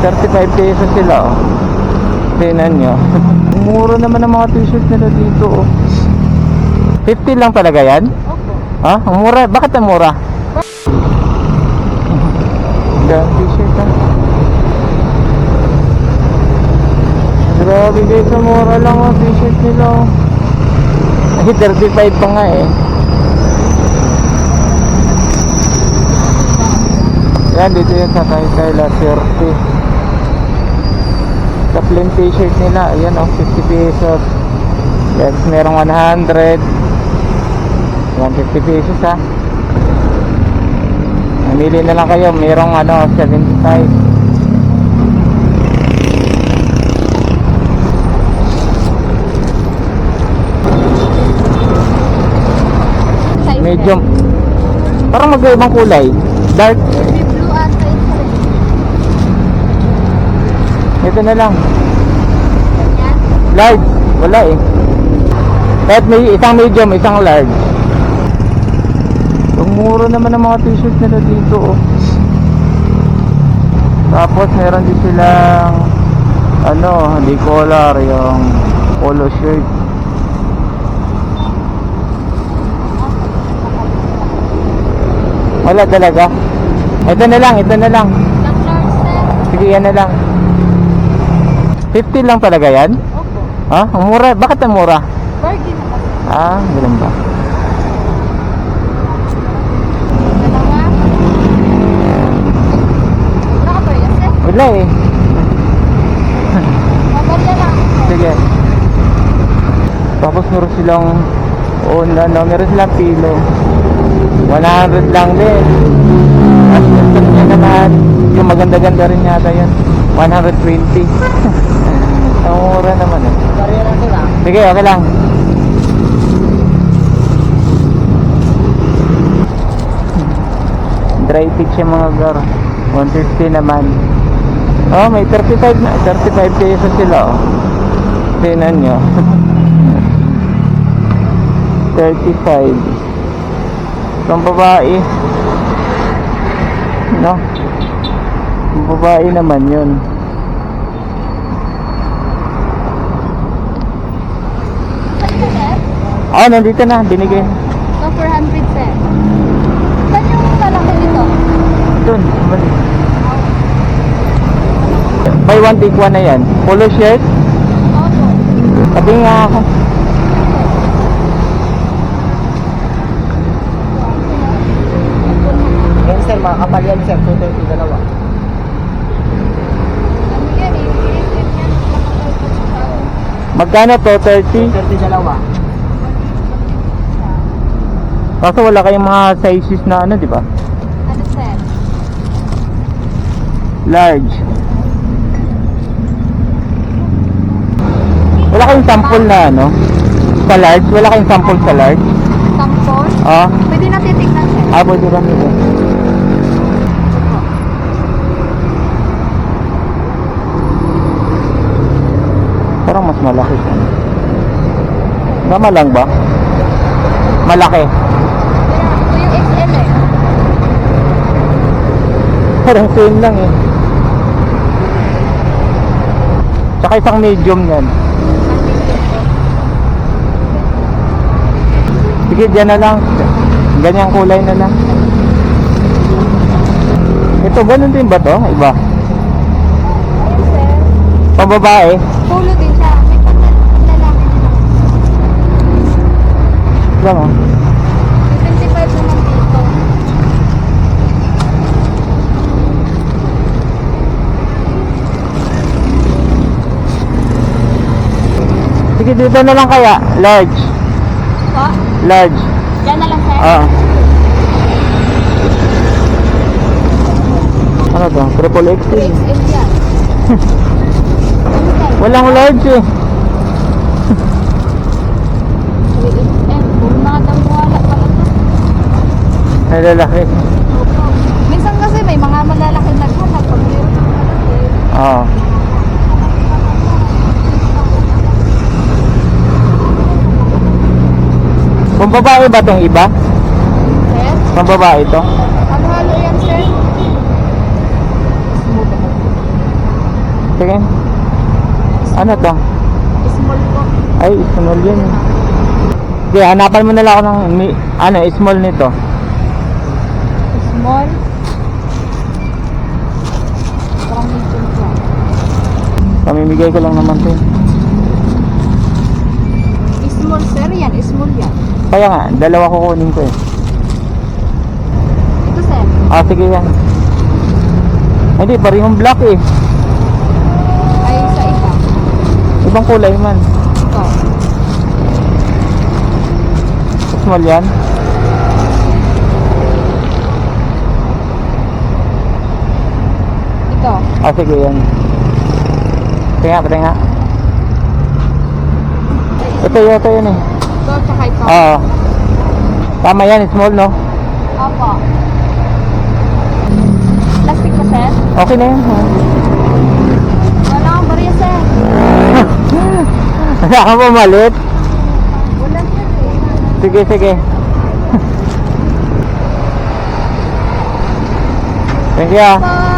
35 pesos sila, oh. Tingnan nyo. Mura naman ang mga t-shirt nila dito, oh. 50 lang talaga yan? Opo. Ha? Ang mura? Bakit ang mura? Ganda t-shirt, ha? Grabe guys, ang mura lang ang t-shirt nila, oh. Ay, 35 pa nga eh. Yan, dito yan sa Taytayla, 30. Sa plain t-shirt nila, ayan o, 50 pesos. Yes, merong 100. 150 pesos ha. Namili na lang kayo, merong 75. Medium. Parang magkaibang kulay. Dark. Blue at Ito na lang. yan. Large. Wala eh. Kahit may isang medium, isang large. Ang mura naman ang mga t-shirt nila dito, oh. Tapos meron din silang hindi collar, yung polo shirt. Wala talaga. Ito na lang, ito na lang. Black large, sir. Sige, yan na lang. 50 lang talaga yan? Opo. Ha? Ang mura? Bakit ang mura? Bargain na kasi. Ah, ganun ba? Dalawa. Wala ka ba yan, sir? Wala eh. Mabalya lang. Sige. Tapos meron silang meron silang pilo. 100 lang din. At gusto niya naman, yung maganda-ganda rin yata yun, 120. Ang mura naman eh. Sige, okay lang. Dry fit yung mga gar. 150 naman. Oh, may 35 na. 35 pesos sila, oh. Tingnan nyo. 35. Itong babae, no? Yung babae naman yun. Oh, nandito na, binigay. So, 400, sir. Saan yung lalaki dito? Doon, buy one take one na yan. Polo shirt. Opo. Sabi nga ako. Yan sir, mga kapal yan sir, 230 dalawa. Ano yan eh? Iisip yan. Magkano to? 30? 230 dalawa. Kaso wala kayong mga sizes na di ba? Ano, sir? Large. Wala kayong sample na sa large? Wala kayong sample sa large? Tampon? Ah, Pwede natin tignan, sir. pwede ba? Parang mas malaki siya. Tama lang ba? Malaki. Ito yung XL eh. Parang same lang eh. Tsaka isang medium yan. Sige, dyan na lang. Ganyang kulay na lang. Ito, ganun din ba to? Iba. Ayun, sir. Pambabae. Polo din siya. May paglalaki nila. Lang oh. 25 naman dito. Sige, dito na lang kaya. Large. Po? Large. Diyan na lang, sir. Ah. Ano to? Triple X. 3XL yan. Ano, sir? Walang large eh. 3XL. Puro mga dambuhala pala to. Ay, lalaki. Opo. Minsan kasi may mga malalaki naghanap. Pag meron ng malaki. Oo. Kung babae ba itong iba? Sir? Kung babae ito? Ano halo yan, sir? Sige. Ano to? Small po. Ay, small yun. Sige, hanapan mo na lang ako ng small nito. Small. Parang medium po. Pamimigay ko lang naman to. Small sir yan. Small yan. Kaya nga, dalawa kukunin ko eh. Ito sir. Ah, sige yan. Hindi, parehong black eh. Ay sa iba. Ibang kulay man. Ito. Small yan. Ito. Ah, sige yan. Pati nga. Ito yun eh. Ito tsaka ito. Oo. Tama yan, small no? Opo. Plastic pa sir? Okay na yan. Wala akong bariya sir. Wala ka pa malit? Wala sir eh. Sige, sige. Thank you ah. Po.